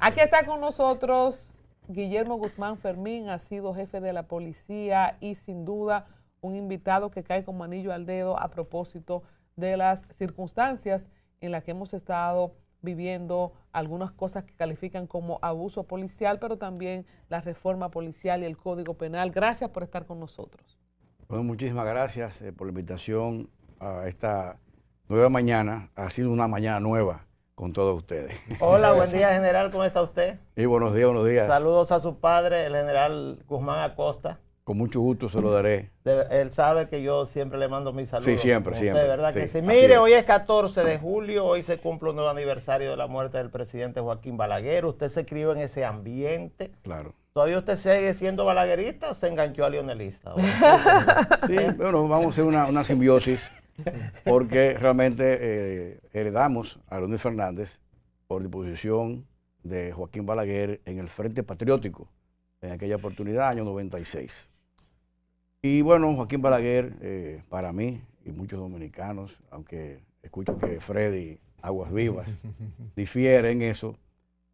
Aquí está con nosotros Guillermo Guzmán Fermín, ha sido jefe de la policía y sin duda un invitado que cae como anillo al dedo a propósito de las circunstancias en las que hemos estado viviendo, algunas cosas que califican como abuso policial, pero también la reforma policial y el Código Penal. Gracias por estar con nosotros. Bueno, muchísimas gracias por la invitación a esta nueva mañana. Ha sido una mañana nueva con todos ustedes. Hola, buen día, general. ¿Cómo está usted? Y buenos días, buenos días. Saludos a su padre, el general Guzmán Acosta. Con mucho gusto se lo daré. Él sabe que yo siempre le mando mis saludos. Sí, siempre, siempre. De verdad que sí. sí. Mire, hoy es 14 de julio, hoy se cumple un nuevo aniversario de la muerte del presidente Joaquín Balaguer. Usted se crió en ese ambiente. Claro. ¿Todavía usted sigue siendo balaguerista o se enganchó a lionelista? Sí, bueno, vamos a hacer una simbiosis, porque realmente heredamos a Leonel Fernández por disposición de Joaquín Balaguer en el Frente Patriótico, en aquella oportunidad, año 96. Y bueno, Joaquín Balaguer, para mí y muchos dominicanos, aunque escucho que Freddy Aguas Vivas difiere en eso,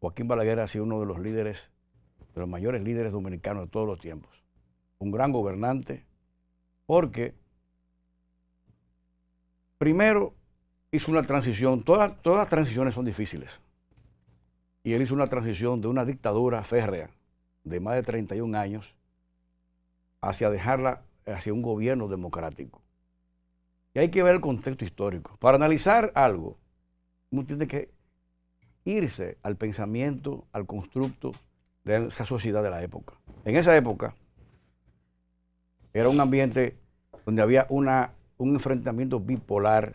Joaquín Balaguer ha sido uno de los líderes, de los mayores líderes dominicanos de todos los tiempos. Un gran gobernante, porque primero hizo una transición, todas las transiciones son difíciles, y él hizo una transición de una dictadura férrea de más de 31 años hacia dejarla hacia un gobierno democrático. Y hay que ver el contexto histórico. Para analizar algo, uno tiene que irse al pensamiento, al constructo de esa sociedad de la época. En esa época era un ambiente donde había un enfrentamiento bipolar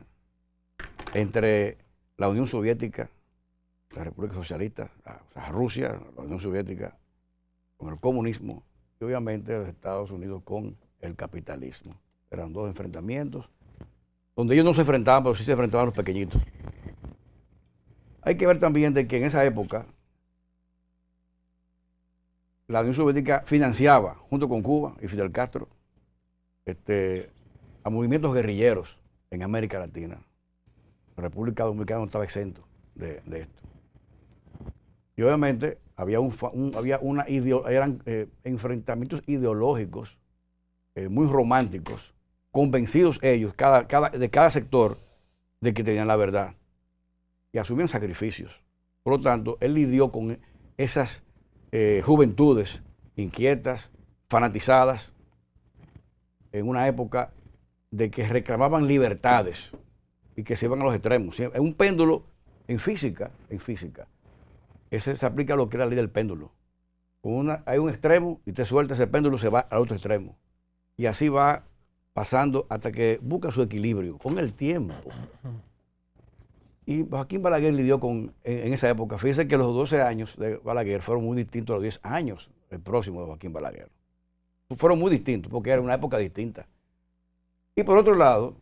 entre la Unión Soviética, la República Socialista, o sea, Rusia, la Unión Soviética, con el comunismo, y obviamente los Estados Unidos con el capitalismo. Eran dos enfrentamientos, donde ellos no se enfrentaban, pero sí se enfrentaban los pequeñitos. Hay que ver también de que en esa época la Unión Soviética financiaba, junto con Cuba y Fidel Castro, a movimientos guerrilleros en América Latina. La República Dominicana no estaba exento de esto. Y obviamente eran enfrentamientos ideológicos muy románticos, convencidos ellos, de cada sector, de que tenían la verdad. Y asumían sacrificios. Por lo tanto, él lidió con esas juventudes inquietas, fanatizadas, en una época de que reclamaban libertades y que se iban a los extremos. Es un péndulo en física. Ese se aplica a lo que es la ley del péndulo. Hay un extremo y te suelta ese péndulo, se va al otro extremo. Y así va pasando hasta que busca su equilibrio con el tiempo. Y Joaquín Balaguer lidió en esa época. Fíjense que los 12 años de Balaguer fueron muy distintos a los 10 años el próximo de Joaquín Balaguer. Fueron muy distintos porque era una época distinta. Y por otro lado,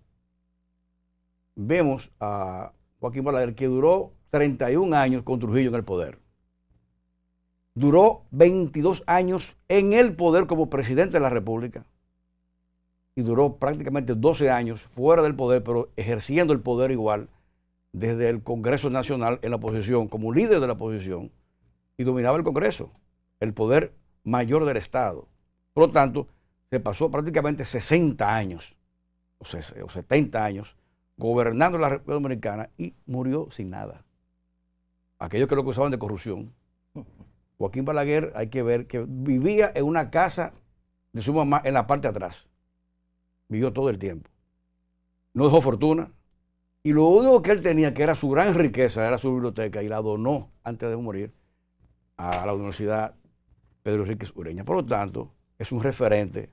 vemos a Joaquín Balaguer que duró 31 años con Trujillo en el poder. Duró 22 años en el poder como presidente de la República y duró prácticamente 12 años fuera del poder, pero ejerciendo el poder igual desde el Congreso Nacional en la oposición, como líder de la oposición, y dominaba el Congreso, el poder mayor del Estado. Por lo tanto, se pasó prácticamente 60 años o 70 años gobernando la República Dominicana y murió sin nada. Aquellos que lo acusaban de corrupción. Joaquín Balaguer, hay que ver que vivía en una casa de su mamá en la parte de atrás. Vivió todo el tiempo. No dejó fortuna. Y lo único que él tenía, que era su gran riqueza, era su biblioteca, y la donó antes de morir a la Universidad Pedro Enríquez Ureña. Por lo tanto, es un referente.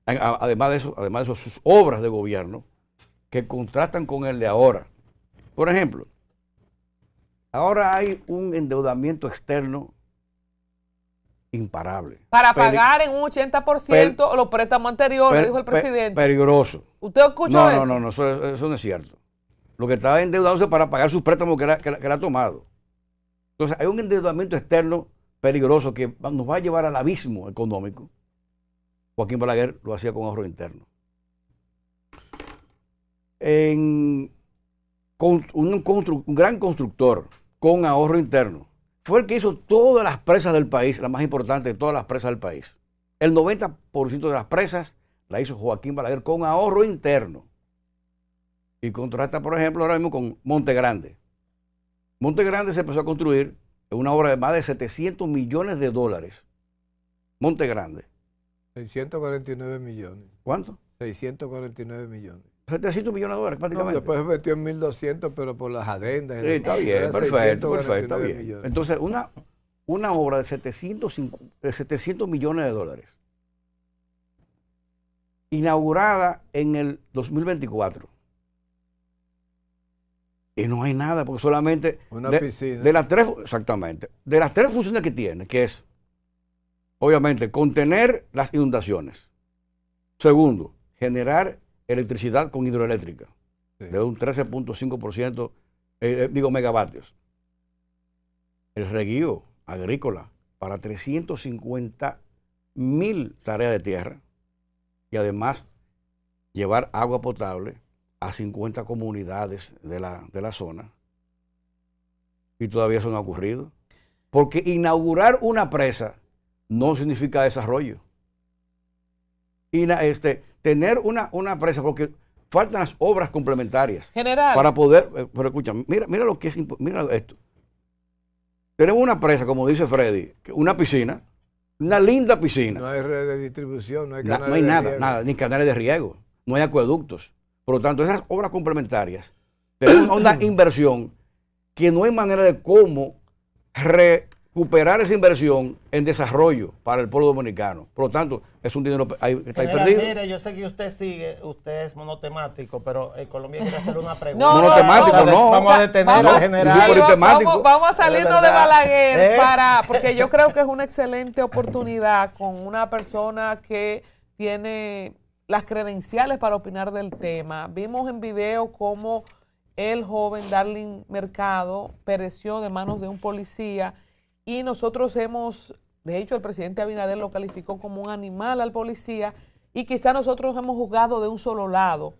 Además de eso, sus obras de gobierno que contrastan con el de ahora. Por ejemplo, ahora hay un endeudamiento externo imparable. Para pagar en un 80% los préstamos anteriores, dijo el presidente. Peligroso. ¿Usted escuchó eso? No, eso no es cierto. Lo que estaba endeudándose para pagar sus préstamos que él ha tomado. Entonces, hay un endeudamiento externo peligroso que nos va a llevar al abismo económico. Joaquín Balaguer lo hacía con ahorro interno. Un gran constructor con ahorro interno, fue el que hizo todas las presas del país, la más importante de todas las presas del país. El 90% de las presas la hizo Joaquín Balaguer con ahorro interno. Y contrasta, por ejemplo, ahora mismo con Monte Grande. Monte Grande se empezó a construir en una obra de más de 700 millones de dólares. Monte Grande. 649 millones. ¿Cuánto? 649 millones. 700 millones de dólares prácticamente. No, después metió en 1.200, pero por las adendas. Sí, está bien, perfecto, está bien. Millones. Entonces, una obra de 700 millones de dólares, inaugurada en el 2024. Y no hay nada, porque solamente una piscina. Exactamente. De las tres funciones que tiene, que es, obviamente, contener las inundaciones. Segundo, generar electricidad con hidroeléctrica, sí, de un 13.5%, megavatios. El reguío agrícola para 350.000 tareas de tierra y además llevar agua potable a 50 comunidades de la zona. Y todavía eso no ha ocurrido. Porque inaugurar una presa no significa desarrollo. Tener una presa, porque faltan las obras complementarias. General. Para poder, pero escucha, mira lo que es, mira esto. Tenemos una presa, como dice Freddy, una piscina, una linda piscina. No hay red de distribución, no hay canales no hay de riego. nada, ni canales de riego, no hay acueductos. Por lo tanto, esas obras complementarias, tenemos una inversión que no hay manera de cómo recuperar esa inversión en desarrollo para el pueblo dominicano. Por lo tanto, es un dinero que está ahí perdido. Mire, yo sé que usted es monotemático, pero Colombia quiere hacerle una pregunta. Monotemático, no. Vamos a detener al general. Vamos a salirnos de Balaguer porque yo creo que es una excelente oportunidad con una persona que tiene las credenciales para opinar del tema. Vimos en video cómo el joven Darling Mercado pereció de manos de un policía y nosotros de hecho el presidente Abinader lo calificó como un animal al policía y quizá nosotros hemos juzgado de un solo lado.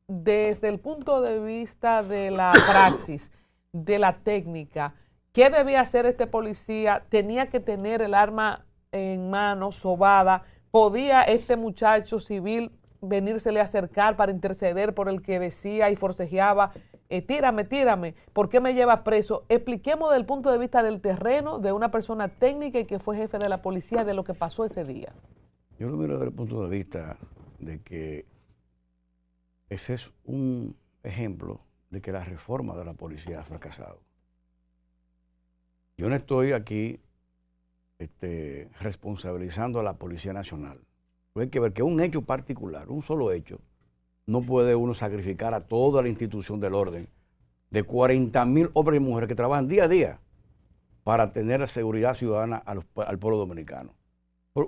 Desde el punto de vista de la praxis, de la técnica, ¿qué debía hacer este policía? ¿Tenía que tener el arma en mano, sobada? ¿Podía este muchacho civil venírsele a acercar para interceder por el que decía y forcejeaba, tírame, ¿por qué me lleva preso? Expliquemos desde el punto de vista del terreno, de una persona técnica y que fue jefe de la policía, de lo que pasó ese día. Yo lo miro desde el punto de vista de que ese es un ejemplo de que la reforma de la policía ha fracasado. Yo no estoy aquí responsabilizando a la Policía Nacional. Hay que ver que un hecho particular, un solo hecho, no puede uno sacrificar a toda la institución del orden de 40.000 hombres y mujeres que trabajan día a día para tener seguridad ciudadana al pueblo dominicano.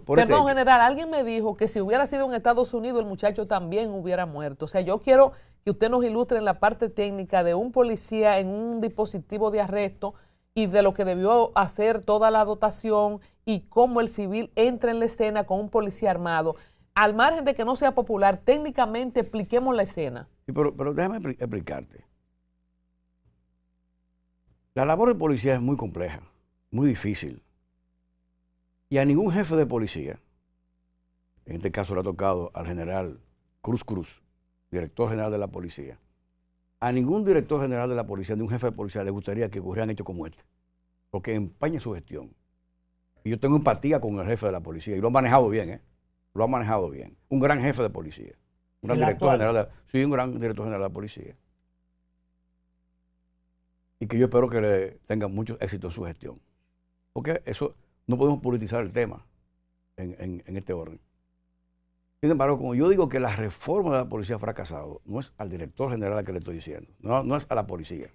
Perdón, general, alguien me dijo que si hubiera sido en Estados Unidos, el muchacho también hubiera muerto. O sea, yo quiero que usted nos ilustre en la parte técnica de un policía en un dispositivo de arresto y de lo que debió hacer toda la dotación y cómo el civil entra en la escena con un policía armado. Al margen de que no sea popular, técnicamente expliquemos la escena. Sí, pero déjame explicarte. La labor de policía es muy compleja, muy difícil. Y a ningún jefe de policía, en este caso le ha tocado al general Cruz, director general de la policía, a ningún director general de la policía, ni un jefe de policía le gustaría que ocurrieran hechos como este, porque empaña su gestión. Y yo tengo empatía con el jefe de la policía y lo ha manejado bien, lo ha manejado bien. Un gran jefe de policía, un gran director general de la policía. Y que yo espero que le tenga mucho éxito en su gestión. Porque eso, no podemos politizar el tema en este orden. Sin embargo, como yo digo que la reforma de la policía ha fracasado, no es al director general al que le estoy diciendo, no es a la policía.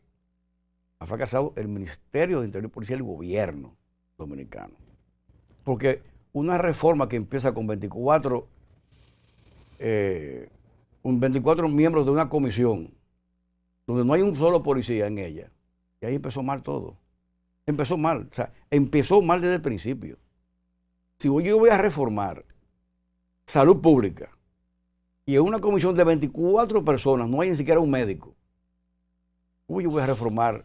Ha fracasado el Ministerio de Interior y Policía y el gobierno dominicano. Porque una reforma que empieza con 24 miembros de una comisión, donde no hay un solo policía en ella, y ahí empezó mal todo. Empezó mal, o sea, empezó mal desde el principio. Si yo voy a reformar salud pública y en una comisión de 24 personas no hay ni siquiera un médico, ¿cómo yo voy a reformar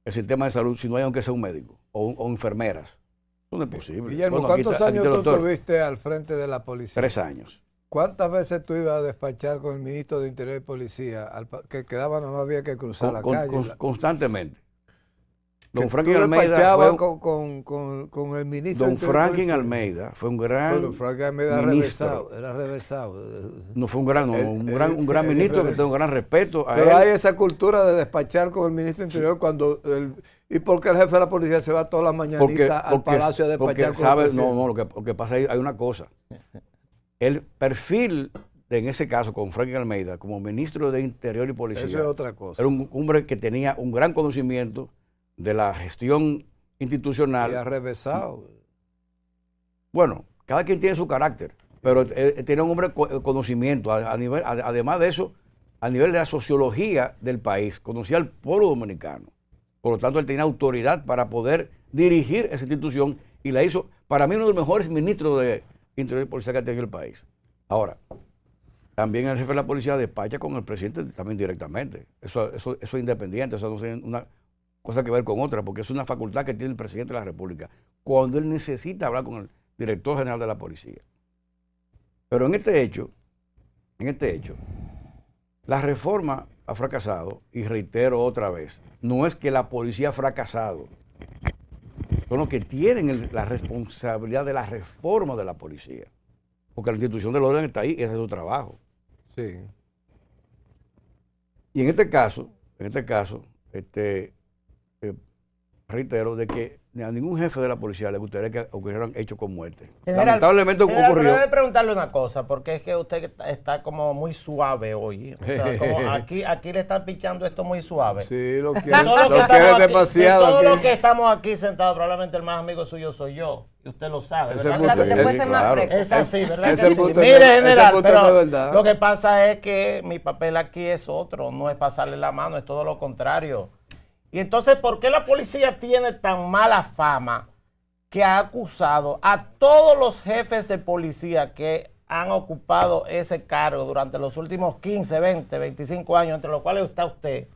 el sistema de salud si no hay aunque sea un médico o enfermeras. Eso no es posible. Guillermo, Bueno, ¿cuántos aquí años está el tú doctor. tuviste al frente de la policía? 3 años. ¿Cuántas veces tú ibas a despachar con el ministro de Interior y Policía, que quedaba nada más había que cruzar la calle? Constantemente. Don Que Franklin tú Almeida despachabas fue, con el ministro Don de Interior y Franklin Policía. Almeida fue un gran Bueno, Franklin Almeida ministro. era revesado. No fue un gran, no, un gran el ministro que revés. tengo un gran respeto a Pero él. hay esa cultura de despachar con el ministro de Interior cuando ¿y por qué el jefe de la policía se va todas las mañanitas al palacio a despachar con el sabe, presidente? lo que pasa es hay una cosa. El perfil en ese caso con Franklin Almeida como ministro de Interior y Policía Eso es otra cosa. era un hombre que tenía un gran conocimiento de la gestión institucional. Y revesado. Bueno, cada quien tiene su carácter, pero tiene un hombre conocimiento, además de eso, a nivel de la sociología del país, conocía al pueblo dominicano. Por lo tanto, él tenía autoridad para poder dirigir esa institución y la hizo, para mí, uno de los mejores ministros de Interior y Policía que ha tenido el país. Ahora, también el jefe de la policía despacha con el presidente también directamente. Eso es independiente, eso no tiene una cosa que ver con otra, porque es una facultad que tiene el presidente de la República cuando él necesita hablar con el director general de la policía. Pero en este hecho, la reforma ha fracasado, y reitero otra vez, no es que la policía ha fracasado, son los que tienen la responsabilidad de la reforma de la policía, porque la institución del orden está ahí y ese es su trabajo. Sí. Y en este caso, reitero de que a ningún jefe de la policía le gustaría que ocurrieran hechos con muerte. General, Lamentablemente ocurrió. Déjame preguntarle una cosa, porque es que usted está como muy suave hoy. O sea, como aquí le están pichando esto muy suave. Sí, lo quiere, De todo lo quiere demasiado. de todo lo aquí. que estamos aquí sentados, probablemente el más amigo suyo soy yo. Y usted lo sabe, Ese ¿verdad? punto- que te puede sí? ser más fresco. Es así, ¿verdad? Ese que sí? punto Mire, no- ese general, punto no pero es verdad. lo que pasa es que mi papel aquí es otro, no es pasarle la mano, es todo lo contrario. Y entonces, ¿por qué la policía tiene tan mala fama que ha acusado a todos los jefes de policía que han ocupado ese cargo durante los últimos 15, 20, 25 años, entre los cuales está usted,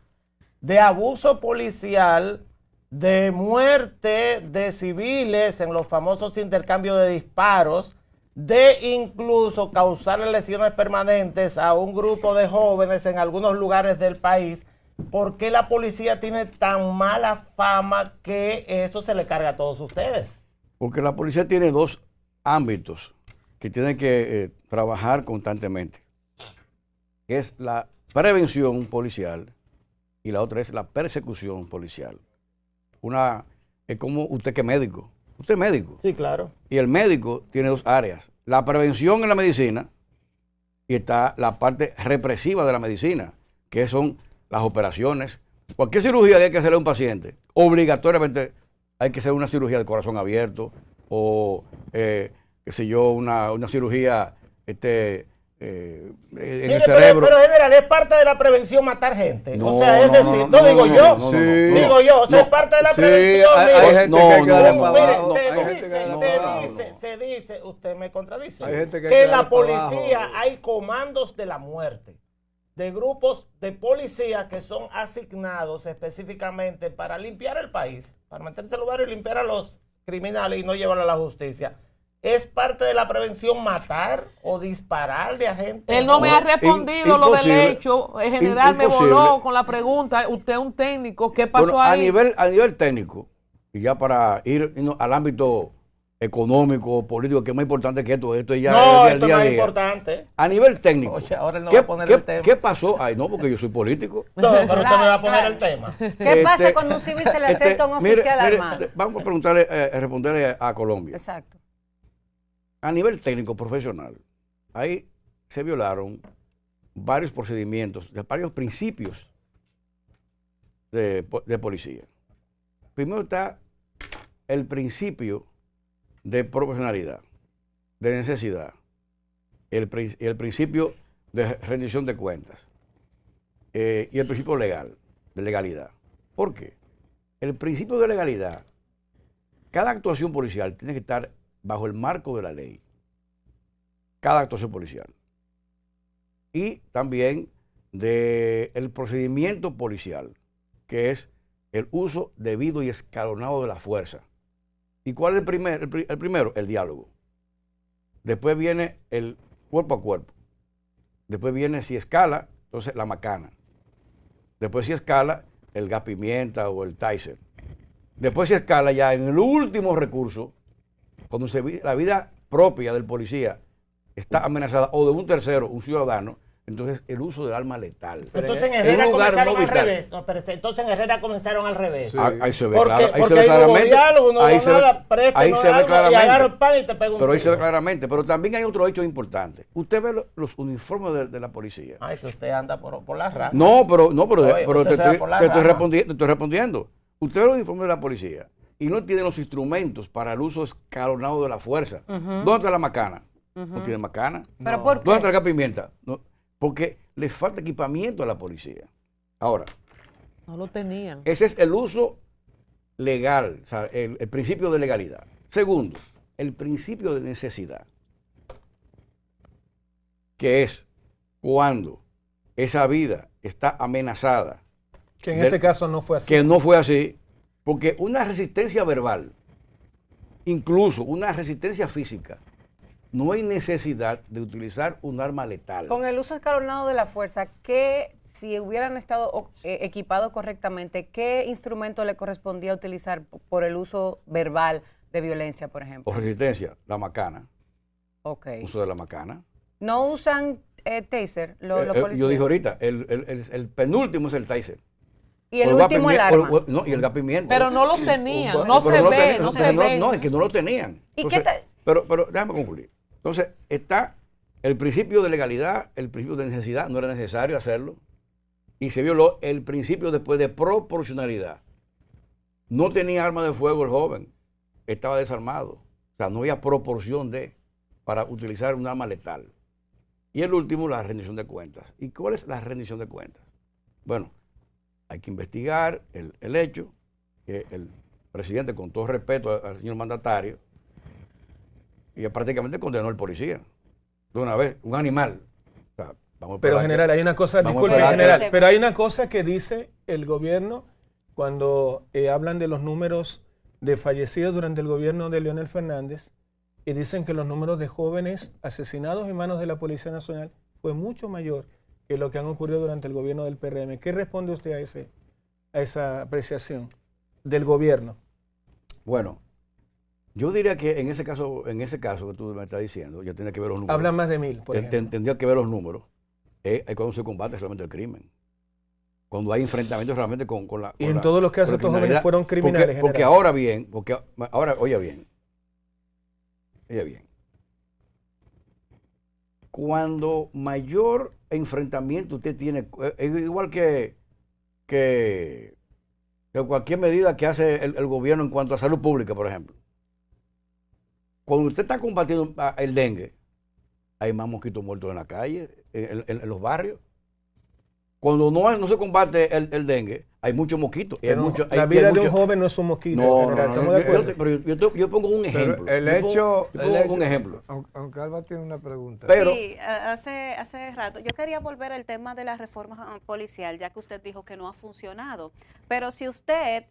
de abuso policial, de muerte de civiles en los famosos intercambios de disparos, de incluso causar lesiones permanentes a un grupo de jóvenes en algunos lugares del país? ¿Por qué la policía tiene tan mala fama que eso se le carga a todos ustedes? Porque la policía tiene 2 ámbitos que tienen que trabajar constantemente, que es la prevención policial y la otra es la persecución policial. Una es como usted que es médico. Usted es médico. Sí, claro. Y el médico tiene 2 áreas. La prevención en la medicina y está la parte represiva de la medicina, que son las operaciones. Cualquier cirugía que hay que hacerle a un paciente, obligatoriamente hay que hacer una cirugía de corazón abierto o, qué sé yo, una cirugía en Mire, el cerebro. Pero general, es parte de la prevención matar gente. No, o sea, es no, decir, no, digo no, yo. no, Sí. Digo yo, o sea, es parte de la Sí, prevención. hay mire. gente No, que hay que no, darle no, para Mire, abajo. se Hay gente que dice, darle no, para no, abajo. se dice, usted me contradice, Hay gente que hay que que en la darle para policía abajo. hay comandos de la muerte, de grupos de policía que son asignados específicamente para limpiar el país, para meterse al lugar y limpiar a los criminales y no llevarlo a la justicia. ¿Es parte de la prevención matar o dispararle a gente? Él no me ha respondido lo del imposible, hecho. El general me imposible. voló con la pregunta. Usted es un técnico. ¿Qué pasó Bueno, ahí? a nivel técnico, y ya para irnos al ámbito económico, político, que es más importante que esto ya No, es esto el día no a es día. importante. A nivel técnico, Oye, ahora él no va a poner el tema. ¿qué pasó? Ay, no, porque yo soy político. No, pero usted me va a poner Claro. el tema. ¿Qué pasa cuando un civil se le acepta a un mire, oficial mire, armado? Vamos a responderle a Colombia. Exacto. A nivel técnico profesional, ahí se violaron varios procedimientos, varios principios de policía. Primero está el principio de profesionalidad, de necesidad, el principio de rendición de cuentas y el principio legal, de legalidad. ¿Por qué? El principio de legalidad, cada actuación policial tiene que estar bajo el marco de la ley, cada actuación policial. Y también del procedimiento policial, que es el uso debido y escalonado de la fuerza. ¿Y cuál es el primero? El diálogo. Después viene el cuerpo a cuerpo. Después viene, si escala, entonces la macana. Después, si escala, el gas pimienta o el taser. Después, si escala, ya en el último recurso, cuando la vida propia del policía está amenazada, o de un tercero, un ciudadano, entonces el uso del arma letal. Entonces en Herrera comenzaron al revés. No, pero entonces en Herrera comenzaron al revés. Sí. Ahí se ve porque, claro, ahí porque se ve claramente. Ahí se ve claramente. Pero ahí se ve claramente. Pero también hay otro hecho importante. Usted ve los uniformes de la policía. Ay, que usted anda por las ramas. Pero te estoy respondiendo. Usted ve los uniformes de la policía y no tiene los instrumentos para el uso escalonado de la fuerza. ¿Dónde está la macana? No tiene macana. ¿Pero por qué? ¿Dónde está el gas pimienta? No. Porque le falta equipamiento a la policía. Ahora, no lo tenían. Ese es el uso legal, o sea, el principio de legalidad. Segundo, el principio de necesidad, que es cuando esa vida está amenazada. Que en este caso no fue así. Que no fue así, porque una resistencia verbal, incluso una resistencia física, no hay necesidad de utilizar un arma letal. Con el uso escalonado de la fuerza, si hubieran estado equipados correctamente, ¿qué instrumento le correspondía utilizar por el uso verbal de violencia, por ejemplo? O resistencia, la macana. Ok. Uso de la macana. ¿No usan taser los policías? Yo dije ahorita, el penúltimo es el taser. Y el último el arma. Y el gas pimienta. Pero no lo tenían, no se ve. No, es que no lo tenían. Entonces, pero déjame concluir. Entonces, está el principio de legalidad, el principio de necesidad, no era necesario hacerlo, y se violó el principio después de proporcionalidad. No tenía arma de fuego el joven, estaba desarmado, o sea, no había proporción para utilizar un arma letal. Y el último, la rendición de cuentas. ¿Y cuál es la rendición de cuentas? Bueno, hay que investigar el hecho, que el presidente, con todo respeto al señor mandatario, y prácticamente condenó al policía. De una vez, un animal. O sea, pero general, hay una cosa, disculpe general, pero hay una cosa que dice el gobierno cuando hablan de los números de fallecidos durante el gobierno de Leonel Fernández y dicen que los números de jóvenes asesinados en manos de la Policía Nacional fue mucho mayor que lo que han ocurrido durante el gobierno del PRM. ¿Qué responde usted a esa apreciación del gobierno? Bueno, yo diría que en ese caso que tú me estás diciendo, ya tiene que ver los números. Hablan más de 1000, por ejemplo. Tendría que ver los números. Cuando se combate realmente el crimen. Cuando hay enfrentamientos realmente con la... Y en todos los casos estos jóvenes fueron criminales. Porque ahora bien, oye bien. Cuando mayor enfrentamiento usted tiene, es igual que cualquier medida que hace el gobierno en cuanto a salud pública, por ejemplo. Cuando usted está combatiendo el dengue, hay más mosquitos muertos en la calle, en los barrios. Cuando no se combate el dengue, hay muchos mosquitos. La vida de un joven no es un mosquito. Yo pongo un ejemplo. Un ejemplo. Aunque Alba tiene una pregunta. Sí, hace rato. Yo quería volver al tema de la reforma policial, ya que usted dijo que no ha funcionado. Pero si usted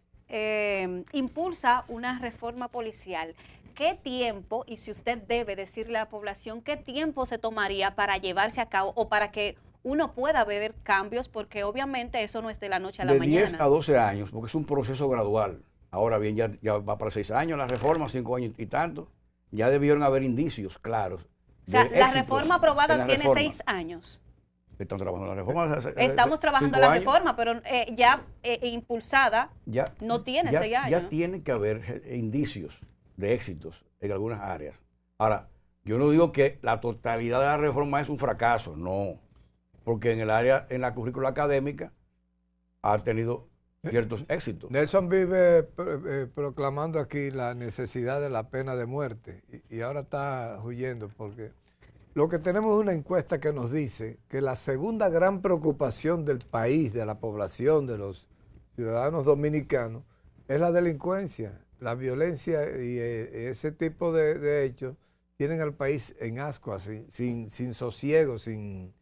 impulsa una reforma policial, ¿qué tiempo, y si usted debe decirle a la población, qué tiempo se tomaría para llevarse a cabo o para que uno pueda ver cambios? Porque obviamente eso no es de la noche a la mañana. De 10 a 12 años, porque es un proceso gradual. Ahora bien, ya va para 6 años la reforma, 5 años y tanto. Ya debieron haber indicios claros. O sea, la reforma aprobada tiene 6 años. Estamos trabajando en la reforma. Estamos trabajando en la reforma, pero ya impulsada no tiene 6 años. Ya tiene que haber indicios de éxitos en algunas áreas. Ahora, yo no digo que la totalidad de la reforma es un fracaso, no. Porque en la currícula académica ha tenido ciertos éxitos. Nelson vive proclamando aquí la necesidad de la pena de muerte y ahora está huyendo porque lo que tenemos es una encuesta que nos dice que la segunda gran preocupación del país, de la población, de los ciudadanos dominicanos, es la delincuencia, la violencia y ese tipo de hechos tienen al país en ascuas, sin sosiego, sin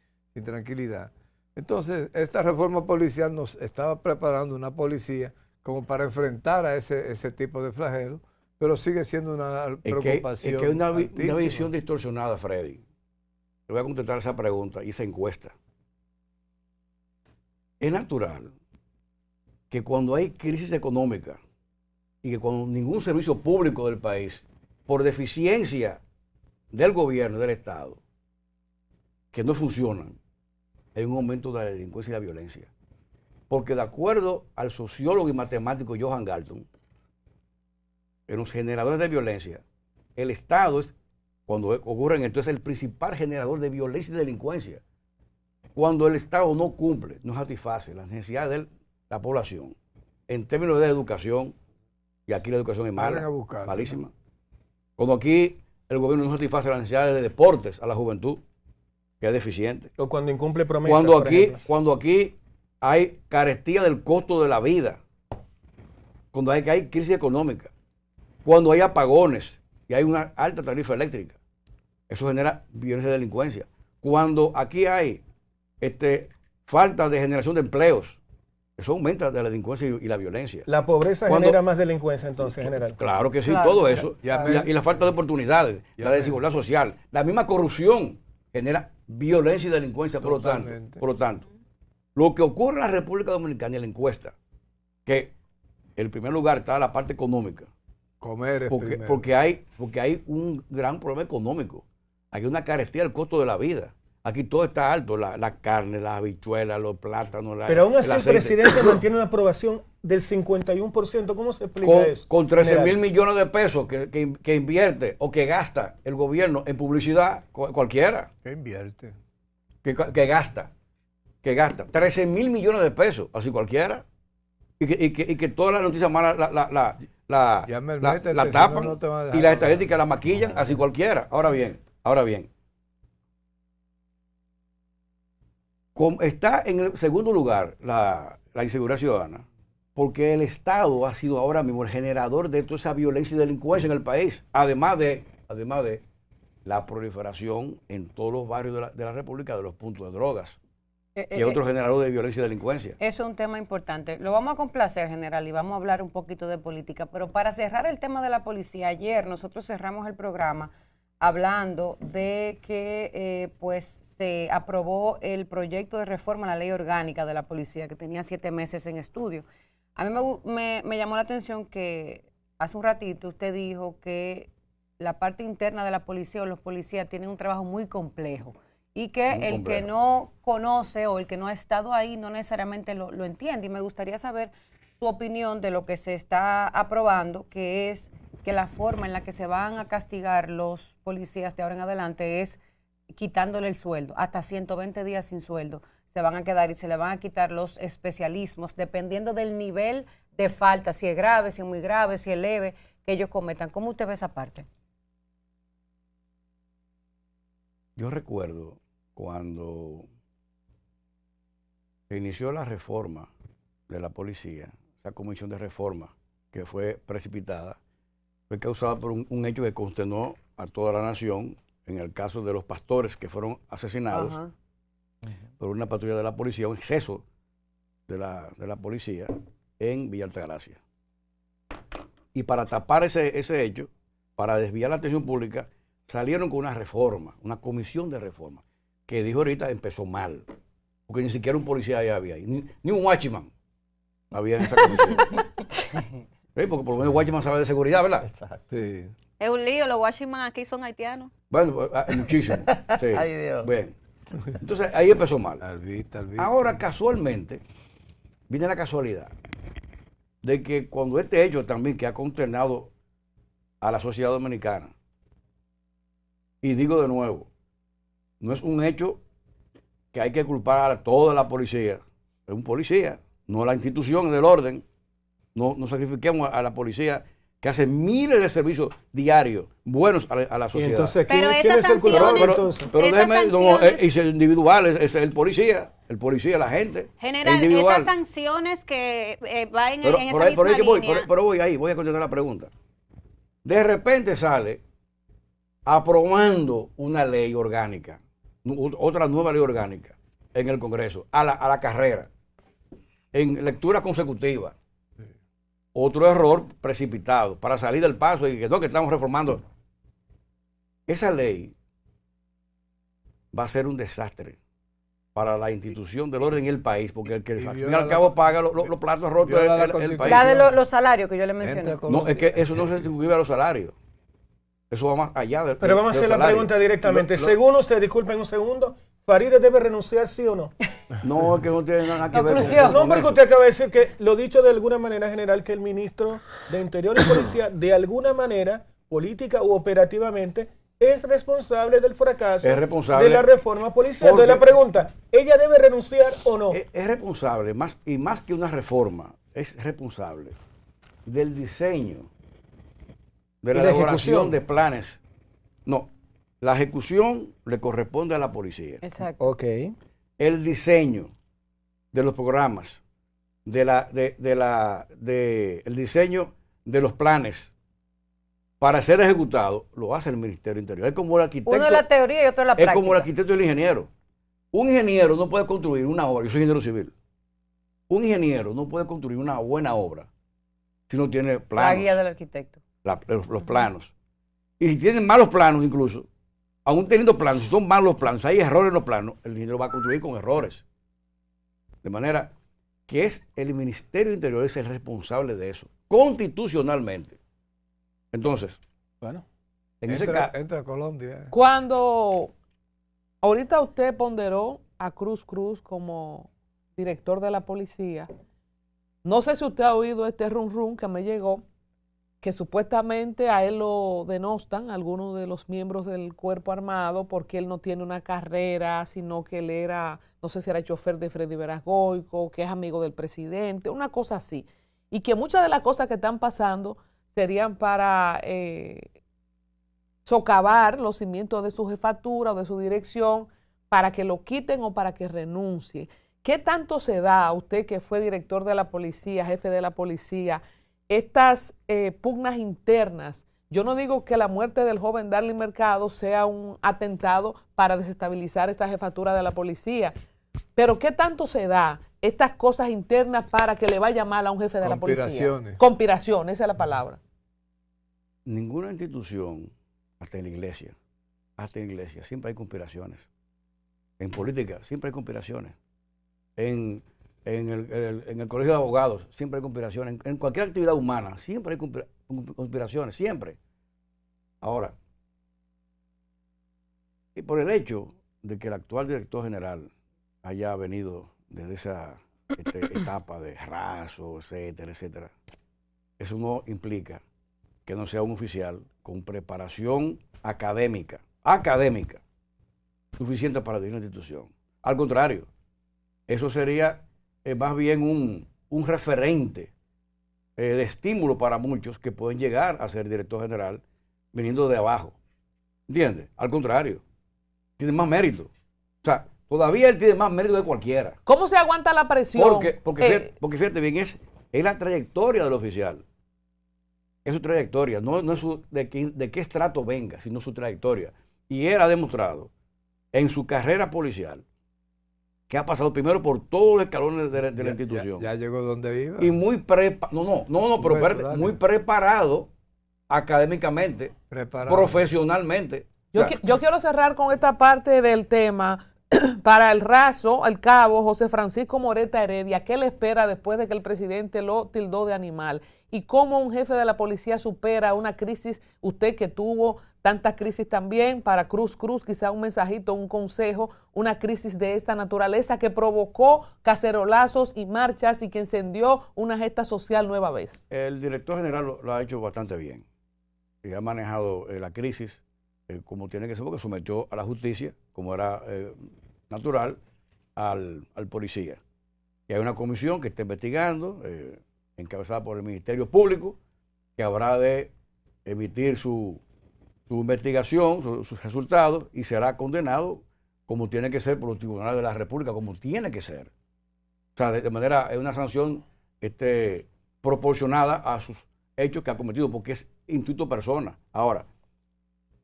tranquilidad. Entonces, esta reforma policial nos estaba preparando una policía como para enfrentar a ese tipo de flagelo, pero sigue siendo una preocupación. Es que hay una altísima. visión distorsionada, Freddy. Te voy a contestar esa pregunta y esa encuesta. Es natural que cuando hay crisis económica y que cuando ningún servicio público del país, por deficiencia del gobierno, del Estado, que no funcionan, hay un aumento de la delincuencia y la violencia. Porque de acuerdo al sociólogo y matemático Johan Galton, en los generadores de violencia, el Estado es, cuando ocurren esto, es el principal generador de violencia y delincuencia. Cuando el Estado no cumple, no satisface las necesidades de la población, en términos de educación, y aquí la educación es mala, malísima. Cuando aquí el gobierno no satisface las necesidades de deportes a la juventud, que es deficiente. O cuando incumple promesas, cuando aquí hay carestía del costo de la vida, cuando hay crisis económica, cuando hay apagones y hay una alta tarifa eléctrica, eso genera violencia y delincuencia. Cuando aquí hay falta de generación de empleos, eso aumenta la delincuencia y la violencia. La pobreza genera más delincuencia entonces, general. Claro que sí, claro, todo eso. Y la falta de oportunidades, la desigualdad social, la misma corrupción genera violencia y delincuencia. Por lo tanto, lo que ocurre en la República Dominicana y en la encuesta, que en primer lugar está la parte económica. Porque hay un gran problema económico. Hay una carestía del costo de la vida. Aquí todo está alto, la carne, las habichuelas, los plátanos. Pero aún así el presidente mantiene una aprobación del 51%. ¿Cómo se explica eso? Con 13,000 millones de pesos que invierte o que gasta el gobierno en publicidad, cualquiera. ¿Qué invierte? Que gasta 13,000 millones de pesos, así cualquiera. Y que todas las noticias malas la tapan y las estadísticas la maquillan, así cualquiera. Ahora bien, está en el segundo lugar la inseguridad ciudadana, porque el Estado ha sido ahora mismo el generador de toda esa violencia y delincuencia en el país, además de la proliferación en todos los barrios de la República de los puntos de drogas. Y otro generador de violencia y delincuencia. Eso es un tema importante. Lo vamos a complacer, general, y vamos a hablar un poquito de política. Pero para cerrar el tema de la policía, ayer nosotros cerramos el programa hablando de que se aprobó el proyecto de reforma a la ley orgánica de la policía, que tenía 7 meses en estudio. A mí me llamó la atención que hace un ratito usted dijo que la parte interna de la policía o los policías tienen un trabajo muy complejo. Y que el que no conoce o el que no ha estado ahí no necesariamente lo entiende. Y me gustaría saber tu opinión de lo que se está aprobando, que es que la forma en la que se van a castigar los policías de ahora en adelante es quitándole el sueldo. Hasta 120 días sin sueldo se van a quedar y se le van a quitar los especialismos dependiendo del nivel de falta, si es grave, si es muy grave, si es leve, que ellos cometan. ¿Cómo usted ve esa parte? Yo recuerdo cuando se inició la reforma de la policía, esa comisión de reforma que fue precipitada, fue causada por un hecho que consternó a toda la nación, en el caso de los pastores que fueron asesinados por una patrulla de la policía, un exceso de la policía en Villa Altagracia. Y para tapar ese hecho, para desviar la atención pública, salieron con una reforma, una comisión de reforma, que dijo ahorita empezó mal, porque ni siquiera un policía ya había ahí, ni un watchman había en esa comisión. ¿Sí? Porque por lo menos el watchman sabe de seguridad, ¿verdad? Exacto. Sí. Es un lío, los watchman aquí son haitianos. Bueno, muchísimo. Sí. Ay, Dios. Bien. Entonces ahí empezó mal. Albita. Ahora casualmente, viene la casualidad de que cuando este hecho también que ha consternado a la sociedad dominicana, y digo de nuevo, no es un hecho que hay que culpar a toda la policía, es un policía, no a la institución del orden, no sacrifiquemos a la policía que hace miles de servicios diarios buenos a la sociedad. Y entonces, pero ¿quién es el culpable entonces? Pero déjeme, es individual, es el policía, la gente. General, esas sanciones que van en esa misma línea. Pero voy a contestar la pregunta. De repente sale aprobando una ley orgánica, otra nueva ley orgánica en el Congreso, a la carrera, en lectura consecutiva. otro error precipitado para salir del paso y que no, que estamos reformando. Esa ley va a ser un desastre para la institución del orden en el país, porque el que al fin y al cabo paga los platos rotos es el país. La de los salarios que yo le mencioné. No, es que eso no se circunscribe a los salarios. Eso va más allá de. Pero vamos a hacer la pregunta directamente. Según usted, disculpen un segundo, ¿Faride debe renunciar, sí o no? No, es que no tiene nada que ver Conclusión. No, porque usted acaba de decir que lo dicho de alguna manera general, que el ministro de Interior y Policía, de alguna manera, política u operativamente, es responsable del fracaso de la reforma policial. Entonces la pregunta, ¿ella debe renunciar o no? Es responsable, más que una reforma, es responsable del diseño, de la elaboración de planes. No, la ejecución le corresponde a la policía. Exacto. Ok. El diseño de los programas, el diseño de los planes para ser ejecutado, lo hace el Ministerio del Interior. Es como el arquitecto. Uno es la teoría y otro es la práctica. Es como el arquitecto y el ingeniero. Un ingeniero no puede construir una obra, yo soy ingeniero civil. Un ingeniero no puede construir una buena obra si no tiene planos. La guía del arquitecto. Los planos. Y si tienen malos planos incluso, aún teniendo planos, si son malos los planos, hay errores en los planos, el ingeniero va a construir con errores. De manera que es el Ministerio del Interior es el responsable de eso, constitucionalmente. Entonces, bueno, en ese caso. Entra Colombia. Cuando ahorita usted ponderó a Cruz como director de la policía, no sé si usted ha oído este rum que me llegó, que supuestamente a él lo denostan algunos de los miembros del cuerpo armado porque él no tiene una carrera, sino que él era, no sé si era chofer de Freddy Verasgoico, que es amigo del presidente, una cosa así. Y que muchas de las cosas que están pasando serían para socavar los cimientos de su jefatura o de su dirección para que lo quiten o para que renuncie. ¿Qué tanto se da a usted que fue director de la policía, jefe de la policía, estas pugnas internas? Yo no digo que la muerte del joven Darling Mercado sea un atentado para desestabilizar esta jefatura de la policía, pero ¿qué tanto se da estas cosas internas para que le vaya mal a un jefe de la policía? Conspiración, esa es la palabra. Ninguna institución, hasta en la iglesia, siempre hay conspiraciones. En política siempre hay conspiraciones. En el colegio de abogados siempre hay conspiraciones. En cualquier actividad humana siempre hay conspiraciones, siempre. Ahora, y por el hecho de que el actual director general haya venido desde esa etapa de raso, etcétera, etcétera, eso no implica que no sea un oficial con preparación académica suficiente para dirigir una institución. Al contrario, eso sería más bien un referente de estímulo para muchos que pueden llegar a ser director general viniendo de abajo. ¿Entiendes? Al contrario, tiene más mérito. O sea, todavía él tiene más mérito de cualquiera. ¿Cómo se aguanta la presión? Porque fíjate bien, es la trayectoria del oficial. Es su trayectoria, no es de qué estrato venga, sino su trayectoria. Y él ha demostrado en su carrera policial que ha pasado primero por todos los escalones de la institución. Ya llegó donde iba. Y muy preparado académicamente, profesionalmente. Yo quiero cerrar con esta parte del tema. Para el raso, el cabo José Francisco Moreta Heredia, ¿qué le espera después de que el presidente lo tildó de animal? ¿Y cómo un jefe de la policía supera una crisis? Usted que tuvo tantas crisis también, para Cruz, quizá un mensajito, un consejo, una crisis de esta naturaleza que provocó cacerolazos y marchas y que encendió una gesta social nueva vez. El director general lo ha hecho bastante bien y ha manejado la crisis como tiene que ser, porque sometió a la justicia, como era natural, al policía. Y hay una comisión que está investigando, encabezada por el Ministerio Público, que habrá de emitir su investigación, sus resultados, y será condenado como tiene que ser por los tribunales de la República, como tiene que ser. O sea, de manera, es una sanción proporcionada a sus hechos que ha cometido, porque es instituto persona. Ahora,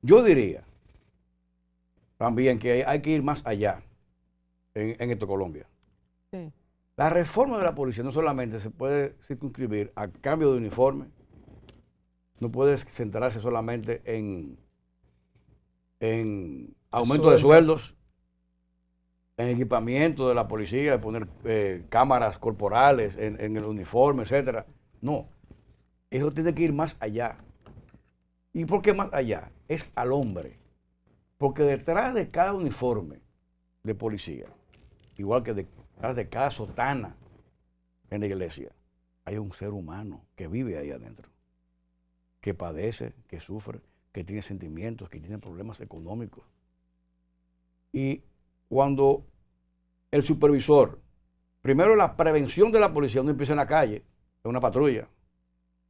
yo diría también que hay que ir más allá en esto, Colombia. Sí. La reforma de la policía no solamente se puede circunscribir a cambio de uniforme, no puede centrarse solamente en aumento de sueldos, en equipamiento de la policía, de poner cámaras corporales en el uniforme, etcétera. No, eso tiene que ir más allá. ¿Y por qué más allá? Es al hombre. Porque detrás de cada uniforme de policía, igual que detrás de cada sotana en la iglesia, hay un ser humano que vive ahí adentro, que padece, que sufre, que tiene sentimientos, que tiene problemas económicos. Y cuando el supervisor, primero la prevención de la policía no empieza en la calle, en una patrulla.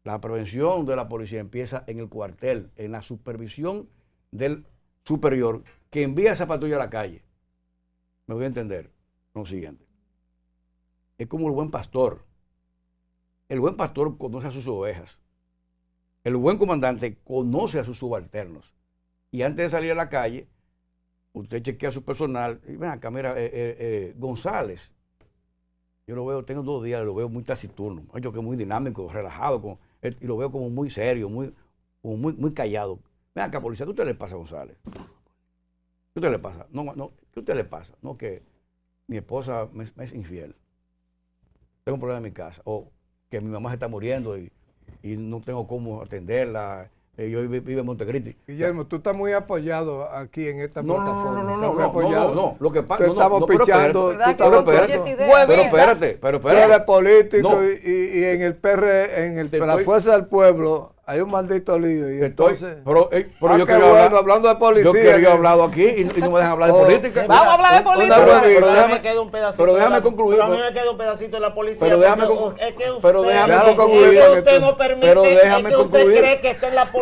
La prevención de la policía empieza en el cuartel, en la supervisión del superior que envía esa patrulla a la calle. Me voy a entender lo siguiente. Es como el buen pastor. El buen pastor conoce a sus ovejas. El buen comandante conoce a sus subalternos. Y antes de salir a la calle, usted chequea a su personal. Y ven acá, mira, González. Yo lo veo, tengo 2 días, lo veo muy taciturno. Yo que es muy dinámico, relajado, y lo veo como muy serio, muy callado. Ven acá, policía, ¿qué usted le pasa a González? ¿Qué usted le pasa? No, ¿qué usted le pasa? No, que mi esposa me es infiel. Tengo un problema en mi casa. O que mi mamá se está muriendo y no tengo cómo atenderla. Yo vivo en Montecristi. Guillermo, tú estás muy apoyado aquí en esta plataforma. No. Lo que pasa, estamos pichando. Pero espérate. Tú eres político y en el la Fuerza del Pueblo hay un maldito lío. Y entonces, pero yo quería hablar, hablando de policía. Yo quería hablado aquí y no me dejan hablar de política. Vamos a hablar de política. Pero déjame concluir. Pero a mí me queda un pedacito de la policía. Pero déjame concluir. Pero déjame concluir. Usted cree que está en la policía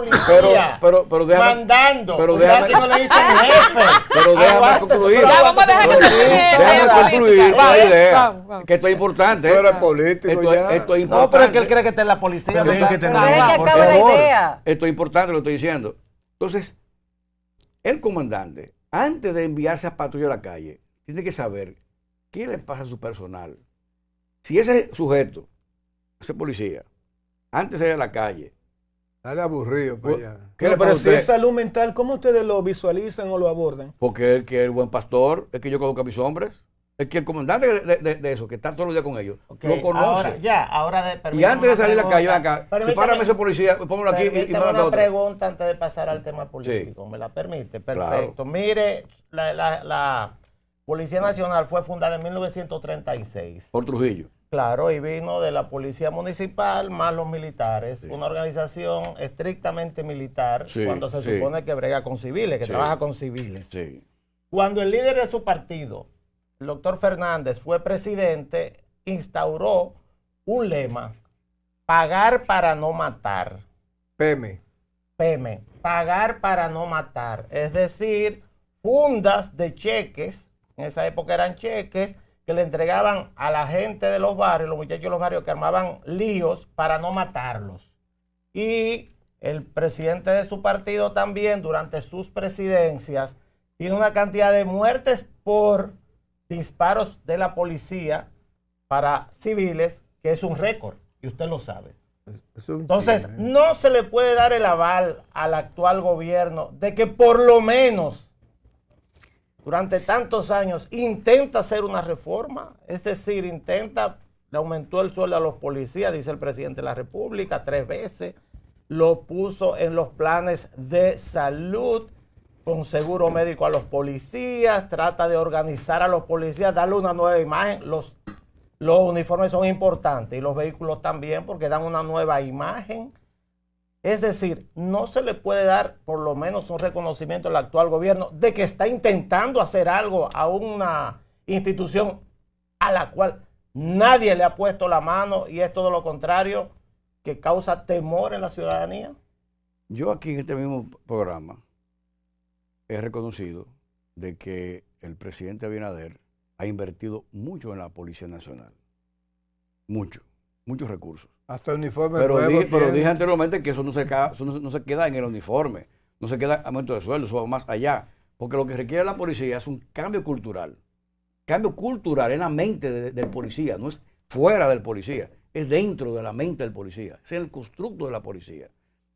pero déjame, mandando. Pero déjame, no le dicen jefe. Pero déjame concluir. Ya vamos a dejar que Déjame concluir la idea. Que esto es importante. Tú eres político ya. Esto es importante. No, pero es que él cree que está en la policía. Esto es importante, lo estoy diciendo. Entonces, el comandante, antes de enviarse a patrulla a la calle, tiene que saber qué le pasa a su personal. Si ese sujeto, ese policía, antes de ir a la calle, dale aburrido para allá. Pero si es salud mental, ¿cómo ustedes lo visualizan o lo abordan? Porque el que el buen pastor, es que yo conozco a mis hombres, es que el comandante de eso, que está todos los días con ellos, lo conoce. Y antes de salir a la calle, acá, sepárame ese policía, póngalo aquí y mándate una pregunta antes de pasar al tema político, ¿me la permite? Perfecto. Claro. Mire, la Policía Nacional fue fundada en 1936. Por Trujillo. Claro, y vino de la Policía Municipal más los militares, una organización estrictamente militar, cuando se supone que brega con civiles, que trabaja con civiles. Sí. Cuando el líder de su partido, el doctor Fernández, fue presidente, instauró un lema: pagar para no matar. PM, pagar para no matar. Es decir, fundas de cheques, en esa época eran cheques, que le entregaban a la gente de los barrios, los muchachos de los barrios que armaban líos para no matarlos. Y el presidente de su partido también, durante sus presidencias, tiene una cantidad de muertes por disparos de la policía para civiles, que es un récord, y usted lo sabe. Entonces, no se le puede dar el aval al actual gobierno de que por lo menos durante tantos años intenta hacer una reforma, es decir, le aumentó el sueldo a los policías, dice el presidente de la República, 3 veces, lo puso en los planes de salud, con seguro médico a los policías, trata de organizar a los policías, darle una nueva imagen. Los uniformes son importantes y los vehículos también, porque dan una nueva imagen. Es decir, no se le puede dar por lo menos un reconocimiento al actual gobierno de que está intentando hacer algo a una institución a la cual nadie le ha puesto la mano, y es todo lo contrario, que causa temor en la ciudadanía. Yo aquí en este mismo programa he reconocido de que el presidente Abinader ha invertido mucho en la Policía Nacional. Muchos recursos. Hasta uniforme pero dije anteriormente que eso no se queda en el uniforme, no se queda en aumento de sueldo, eso va más allá. Porque lo que requiere la policía es un cambio cultural. cambio cultural en la mente del policía, no es fuera del policía, es dentro de la mente del policía, es en el constructo de la policía.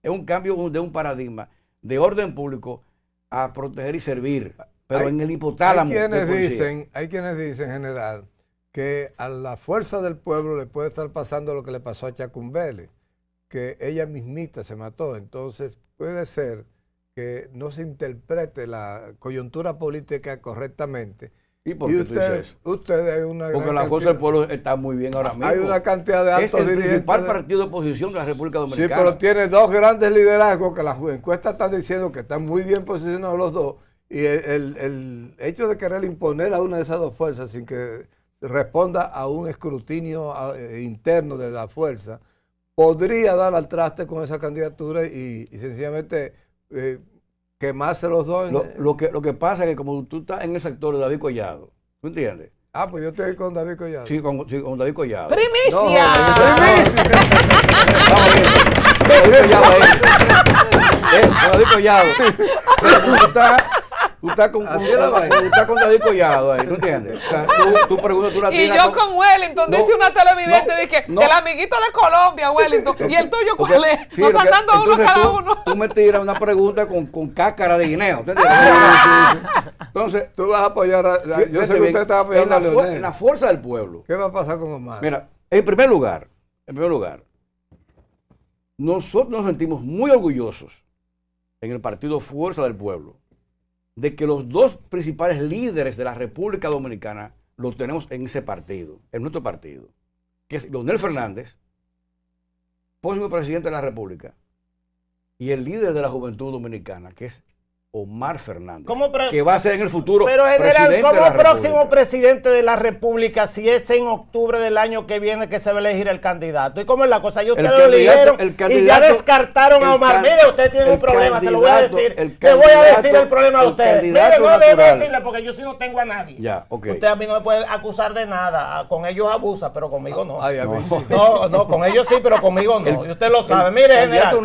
Es un cambio de un paradigma de orden público a proteger y servir, pero en el hipotálamo. Hay quienes dicen, general, que a la fuerza del pueblo le puede estar pasando lo que le pasó a Chacumbele, que ella mismita se mató. Entonces puede ser que no se interprete la coyuntura política correctamente. ¿Y por qué tú dices eso? Usted hay una Porque la fuerza del pueblo está muy bien ahora mismo. Hay una cantidad de altos dirigentes. Es el principal partido de oposición de la República Dominicana. Sí, pero tiene dos grandes liderazgos que las encuestas están diciendo que están muy bien posicionados los dos. Y el hecho de querer imponer a una de esas dos fuerzas sin que responda a un escrutinio interno de la fuerza, podría dar al traste con esa candidatura y sencillamente quemarse los dos. Lo que pasa es que como tú estás en el sector de David Collado, ¿tú entiendes? Ah, pues yo estoy con David Collado. Sí, con David Collado. ¡Primicia! David Collado. Tú estás con David Collado ahí, ¿tú entiendes? O sea, tú preguntas, tú la y yo con Wellington, dice una televidente, dice el amiguito de Colombia, Wellington, y el tuyo cuál es, sí, nos están dando uno cada uno. Tú me tiras una pregunta con cáscara de guineo, ¿tú entiendes? Entonces, tú vas a apoyar yo sé que usted está apoyando a Leonel. En la fuerza del pueblo. ¿Qué va a pasar con Omar? Mira, en primer lugar, nosotros nos sentimos muy orgullosos en el partido Fuerza del Pueblo de que los dos principales líderes de la República Dominicana los tenemos en ese partido, en nuestro partido, que es Leonel Fernández, próximo presidente de la República, y el líder de la juventud dominicana, que es Omar Fernández, que va a ser en el futuro pero general, presidente como de la próximo República. Presidente de la República, si es en octubre del año que viene que se va a elegir el candidato. ¿Y cómo es la cosa? Y ustedes lo eligieron y ya descartaron a Omar. Mire, usted tiene un problema, se lo voy a decir. Le voy a decir el problema a ustedes. Mire, no debe decirle porque yo sí no tengo a nadie. Ya, okay. Usted a mí no me puede acusar de nada. Con ellos abusa, pero conmigo no. Ay, a mí sí. No, con ellos sí, pero conmigo no. Y usted lo sabe. Mire, general,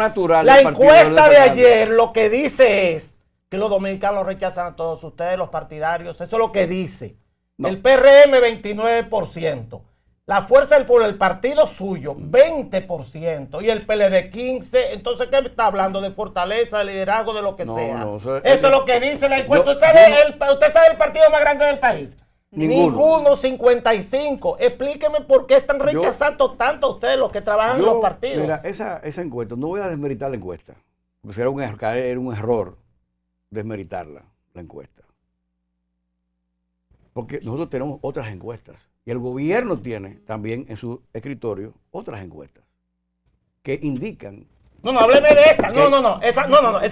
la encuesta de ayer lo que dice es que los dominicanos rechazan a todos ustedes, los partidarios. Eso es lo que dice. No. El PRM, 29%. La Fuerza del Pueblo, el partido suyo, 20%. Y el PLD, 15%. Entonces, ¿qué está hablando? ¿De fortaleza, de liderazgo, de lo que sea? No, eso es lo que dice la encuesta. ¿Usted sabe el partido más grande del país? Ninguno, 55. Explíqueme por qué están rechazando tanto a ustedes los que trabajan en los partidos. Mira, esa encuesta, no voy a desmeritar la encuesta, porque será un error desmeritarla, la encuesta. Porque nosotros tenemos otras encuestas y el gobierno tiene también en su escritorio otras encuestas que indican. No, hábleme de esta. Esas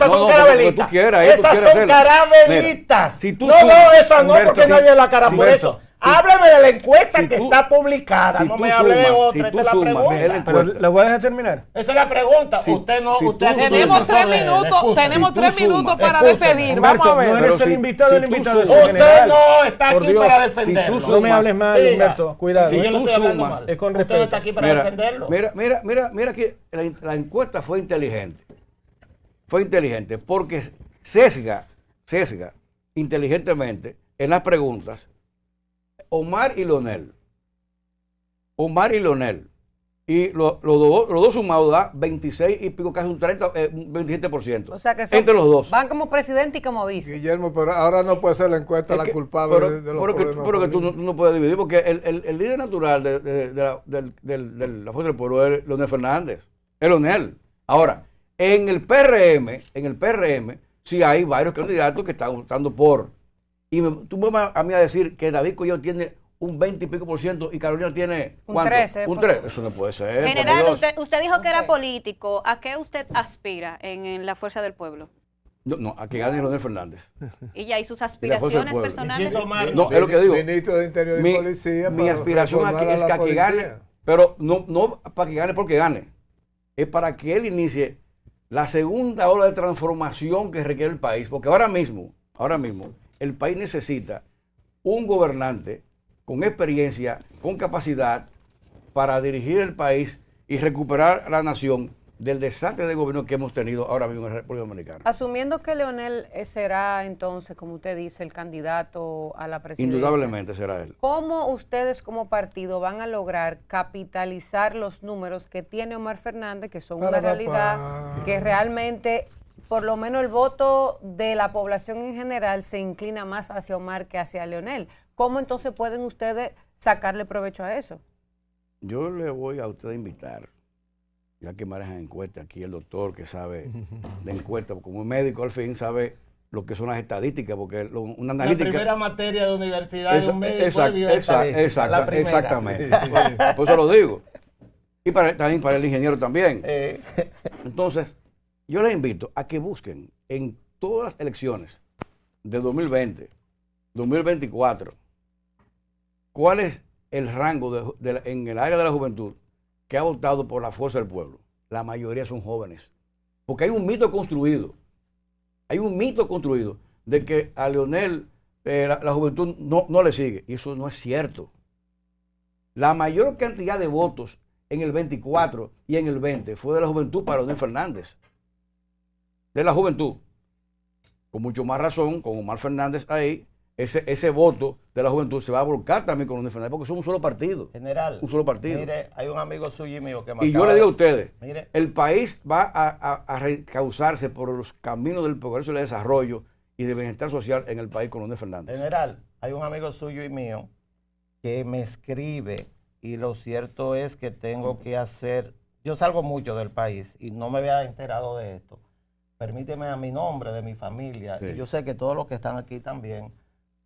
son carabelitas. Esas son carabelitas. Si tú esas no, porque nadie la cara por eso. Hábleme de la encuesta que está publicada. No me hable de otra. Esa es la pregunta. Pero la voy a dejar terminar. Esa es la pregunta. Tenemos 3 minutos para despedir. Vamos a ver. No eres el invitado, Usted no está aquí para defenderlo. No me hables mal, Humberto. Cuidado. Si yo no estoy hablando mal. Es con respeto. Usted no está aquí para defenderlo. Mira que la encuesta fue inteligente. Fue inteligente porque sesga inteligentemente en las preguntas Omar y Leonel. Y los dos sumados da 26 y pico, casi un 27%. O sea que entre los dos. Van como presidente y como vice. Guillermo, pero ahora no puede ser la encuesta la culpable de los problemas. Pero que tú no puedes dividir, porque el líder natural de la Fuerza del Pueblo es Leonel Fernández. Es Leonel. Ahora, en el PRM, sí hay varios candidatos que están votando por. Y tú me vas a mí a decir que David Collado tiene un 20 y pico % y Carolina tiene un 13. Un 3. Eso no puede ser. General, usted dijo que era político. ¿A qué usted aspira en la Fuerza del Pueblo? No, a que gane Leonel Fernández. ¿Y ya? ¿Y sus aspiraciones personales? No, es lo que digo. Ministro de Interior y Policía. Mi aspiración es que gane, pero no para que gane porque gane. Es para que él inicie la segunda ola de transformación que requiere el país. Porque ahora mismo, el país necesita un gobernante con experiencia, con capacidad para dirigir el país y recuperar la nación del desastre de gobierno que hemos tenido ahora mismo en la República Dominicana. Asumiendo que Leonel será entonces, como usted dice, el candidato a la presidencia. Indudablemente será él. ¿Cómo ustedes como partido van a lograr capitalizar los números que tiene Omar Fernández, que son una realidad, que realmente, por lo menos el voto de la población en general se inclina más hacia Omar que hacia Leonel? ¿Cómo entonces pueden ustedes sacarle provecho a eso? Yo le voy a usted a invitar, ya que manejan encuestas, aquí el doctor que sabe de encuestas, como un médico al fin sabe lo que son las estadísticas, porque una analítica... La primera materia de universidad de un médico de bioestadística. Exactamente. Por eso lo digo. Y también para el ingeniero también. Entonces, yo les invito a que busquen en todas las elecciones de 2020, 2024, cuál es el rango en el área de la juventud que ha votado por la fuerza del pueblo. La mayoría son jóvenes. Porque hay un mito construido. Hay un mito construido de que a Leonel la juventud no le sigue. Y eso no es cierto. La mayor cantidad de votos en el 24 y en el 20 fue de la juventud para Leonel Fernández. De la juventud. Con mucho más razón, con Omar Fernández ahí, ese voto de la juventud se va a volcar también con Leonel Fernández, porque somos un solo partido. General, un solo partido. Mire, hay un amigo suyo y mío que me Y yo le digo a ustedes, mire, el país va a reencauzarse por los caminos del progreso y el desarrollo y de bienestar social en el país con Leonel Fernández. General, hay un amigo suyo y mío que me escribe, y lo cierto es que tengo que hacer, yo salgo mucho del país y no me había enterado de esto. Permíteme a mi nombre, de mi familia, Sí. y yo sé que todos los que están aquí también,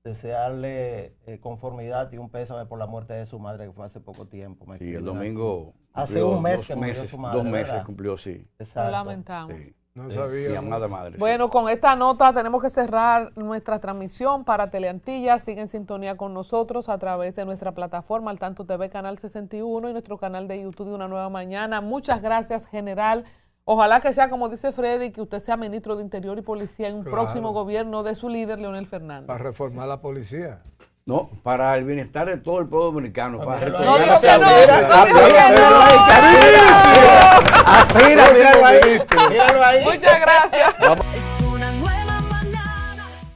desearle conformidad y un pésame por la muerte de su madre, que fue hace poco tiempo. Sí, el domingo hace un mes 2 que murió meses, su madre, 2 meses ¿verdad? cumplió, sí. Exacto. Lo lamentamos. Sí. No Sí, sabía. mi amada madre. Bueno, con esta nota tenemos que cerrar nuestra transmisión para Teleantillas. Sigue en sintonía con nosotros a través de nuestra plataforma Al Tanto TV Canal 61 y nuestro canal de YouTube de Una Nueva Mañana. Muchas gracias, general. Ojalá que sea, como dice Freddy, que usted sea ministro de Interior y Policía en un próximo gobierno de su líder, Leonel Fernández. Para reformar la policía. No, para el bienestar de todo el pueblo dominicano. Para míralo No ahí. dijo que no. Míralo ahí. Muchas gracias.